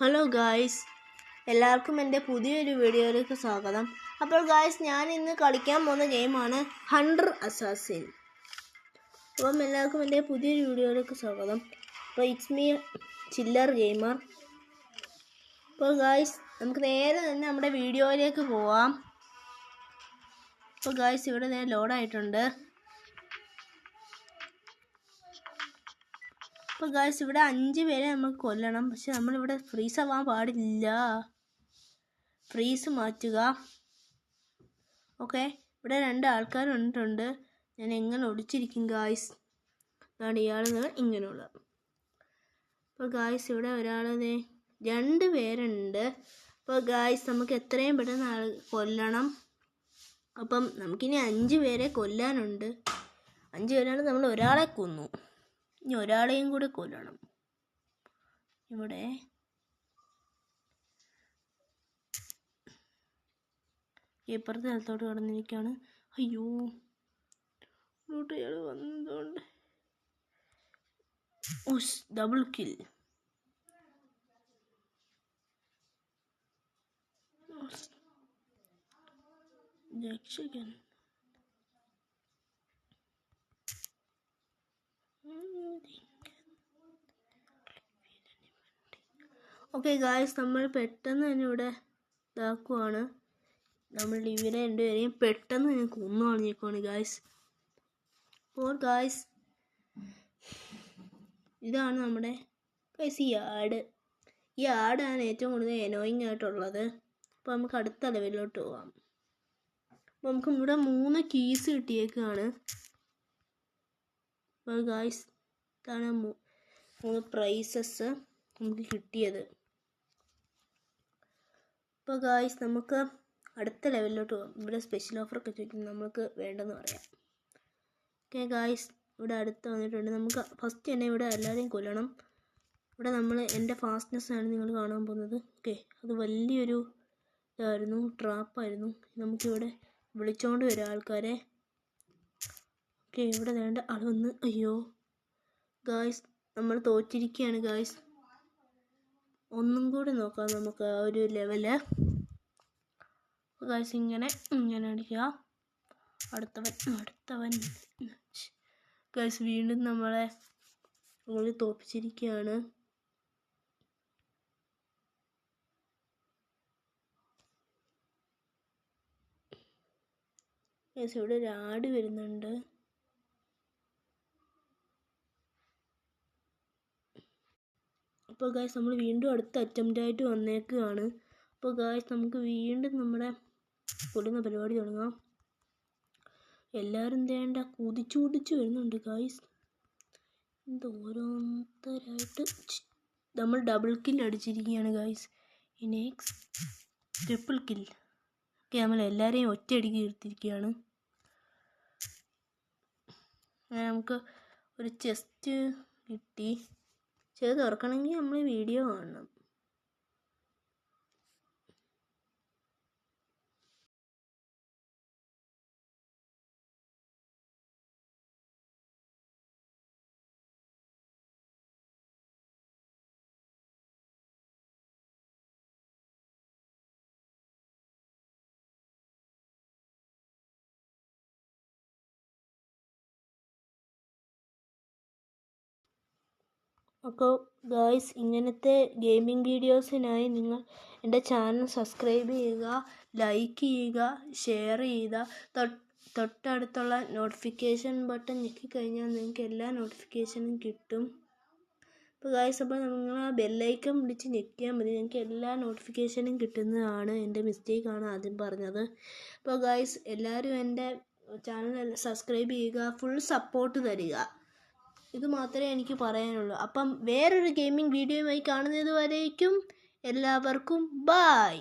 Hello guys, എല്ലാവർക്കും എൻ്റെ പുതിയൊരു വീഡിയോയിലേക്ക് സ്വാഗതം. അപ്പോൾ ഗായ്സ്, ഞാൻ ഇന്ന് കളിക്കാൻ പോകുന്ന ഗെയിമാണ് ഹണ്ടർ അസാസിൻ. അപ്പം എല്ലാവർക്കും എൻ്റെ പുതിയൊരു വീഡിയോയിലേക്ക് സ്വാഗതം. അപ്പോൾ ഇറ്റ്സ് മീ ചില്ലർ ഗെയിമർ. അപ്പോൾ ഗായ്സ്, നമുക്ക് നേരെ തന്നെ നമ്മുടെ വീഡിയോയിലേക്ക് പോവാം. അപ്പോൾ ഗായ്സ്, ഇവിടെ നേരെ ലോഡായിട്ടുണ്ട്. അപ്പോൾ ഗായ്സ്, ഇവിടെ 5 പേരെ നമുക്ക് കൊല്ലണം. പക്ഷെ നമ്മളിവിടെ ഫ്രീസ് ആവാൻ പാടില്ല. ഫ്രീസ് മാറ്റുക. ഓക്കെ, ഇവിടെ 2 ആൾക്കാർ വന്നിട്ടുണ്ട്. ഞാൻ എങ്ങനെ ഒടിച്ചിരിക്കും ഗായ്സ്. അതാണ് ഇയാളെന്ന് ഇങ്ങനെയുള്ള. അപ്പോൾ ഗായ്സ്, ഇവിടെ ഒരാൾ 2 പേരുണ്ട്. അപ്പോൾ ഗായ്സ്, നമുക്ക് എത്രയും പെട്ടെന്ന് കൊല്ലണം. അപ്പം നമുക്കിനി 5 പേരെ കൊല്ലാനുണ്ട്. 5 പേരാണ്, നമ്മൾ ഒരാളെ കൊന്നു. ഇനി ഒരാളെയും കൂടെ കൊല്ലണം. ഇവിടെ ഇപ്പുറത്തെ സ്ഥലത്തോട്ട് കടന്നിരിക്കുകയാണ്. അയ്യോ, ഇങ്ങോട്ട് ഇയാൾ വന്നതുകൊണ്ട് ഡബിൾ കിൽ. രക്ഷകൻ. ഓക്കെ ഗായ്സ്, നമ്മൾ പെട്ടെന്ന് തന്നെ ഇവിടെ ഇതാക്കുവാണ്. നമ്മൾ ഇവരെ 2 പേരെയും പെട്ടെന്ന് തന്നെ കൊന്നു കളഞ്ഞേക്കുവാണ് ഗായ്സ്. അപ്പോൾ ഗായ്സ്, ഇതാണ് നമ്മുടെ ഗായ്സ് ഈ ആഡ്. ഈ ആഡാണ് ഏറ്റവും കൂടുതൽ എനോയിങ് ആയിട്ടുള്ളത്. അപ്പോൾ നമുക്ക് അടുത്ത ലെവലിലോട്ട് പോകാം. അപ്പോൾ നമുക്ക് ഇവിടെ 3 കീസ് കിട്ടിയേക്കാണ്. അപ്പോൾ ഗായ്സ്, ഇതാണ് 3 പ്രൈസസ് നമുക്ക് കിട്ടിയത്. അപ്പോൾ ഗായ്സ്, നമുക്ക് അടുത്ത ലെവലിലോട്ട് പോകാം. ഇവിടെ സ്പെഷ്യൽ ഓഫറൊക്കെ ചോദിക്കും, നമുക്ക് വേണ്ടെന്ന് പറയാം. ഓക്കെ ഗായ്സ്, ഇവിടെ അടുത്ത് വന്നിട്ടുണ്ട്. നമുക്ക് ഫസ്റ്റ് തന്നെ ഇവിടെ എല്ലാവരെയും കൊല്ലണം. ഇവിടെ എൻ്റെ ഫാസ്റ്റ്നെസ് ആണ് നിങ്ങൾ കാണാൻ പോകുന്നത്. ഓക്കെ, അത് വലിയൊരു ഇതായിരുന്നു, ട്രാപ്പായിരുന്നു. നമുക്കിവിടെ വിളിച്ചോണ്ട് വരാം ആൾക്കാരെ. ഓക്കെ, ഇവിടെ വേണ്ട ആൾ വന്ന്. അയ്യോ ഗായ്സ്, നമ്മൾ തോറ്റിരിക്കുകയാണ് ഗായ്സ്. ഒന്നും കൂടി നോക്കാം നമുക്ക് ആ ഒരു ലെവല്. ഗായ്സ്, ഇങ്ങനെ അടിക്കുക. അടുത്തവൻ ഗായ്സ്, വീണ്ടും നമ്മളെ തോപ്പിച്ചിരിക്കുകയാണ്. ഗായ്സ്, ഇവിടെ ഒരു ആട് വരുന്നുണ്ട്. അപ്പോൾ ഗായ്സ്, നമ്മൾ വീണ്ടും അടുത്ത അറ്റംപ്റ്റ് ആയിട്ട് വന്നേക്കുകയാണ്. അപ്പോൾ ഗായ്സ്, നമുക്ക് വീണ്ടും നമ്മുടെ കൊല്ലുന്ന പരിപാടി തുടങ്ങാം. എല്ലാവരും വേണ്ട കുതിച്ചു വരുന്നുണ്ട് ഗായ്സ്. ഓരോരുത്തരായിട്ട് നമ്മൾ ഡബിൾ കിൽ അടിച്ചിരിക്കുകയാണ് guys. Next triple kill. Okay, നമ്മൾ എല്ലാവരെയും ഒറ്റയടിക്ക് എടുത്തിരിക്കുകയാണ്. നമുക്ക് ഒരു ചെസ്റ്റ് കിട്ടി. ചെയ്ത് തുറക്കണമെങ്കിൽ നമ്മൾ വീഡിയോ കാണണം. അപ്പോൾ ഗായ്സ്, ഇങ്ങനത്തെ ഗെയിമിംഗ് വീഡിയോസിനായി നിങ്ങൾ എൻ്റെ ചാനൽ സബ്സ്ക്രൈബ് ചെയ്യുക, ലൈക്ക് ചെയ്യുക, ഷെയർ ചെയ്യുക. തൊട്ടടുത്തുള്ള നോട്ടിഫിക്കേഷൻ ബട്ടൺ ഞെക്കിക്കഴിഞ്ഞാൽ നിങ്ങൾക്ക് എല്ലാ നോട്ടിഫിക്കേഷനും കിട്ടും. അപ്പോൾ ഗായ്സ്, അപ്പോൾ നിങ്ങൾ ആ ബെല്ലൈക്കൺ വിളിച്ച് ഞെക്കിയാൽ മതി, നിങ്ങൾക്ക് എല്ലാ നോട്ടിഫിക്കേഷനും കിട്ടുന്നതാണ്. എൻ്റെ മിസ്റ്റേക്കാണ് ആദ്യം പറഞ്ഞത്. അപ്പോൾ ഗായ്സ്, എല്ലാവരും എൻ്റെ ചാനൽ സബ്സ്ക്രൈബ് ചെയ്യുക, ഫുൾ സപ്പോർട്ട് തരിക. ഇത് മാത്രമേ എനിക്ക് പറയാനുള്ളൂ. അപ്പം വേറൊരു ഗെയിമിംഗ് വീഡിയോയുമായി കാണുന്നത് വരേക്കും എല്ലാവർക്കും ബൈ.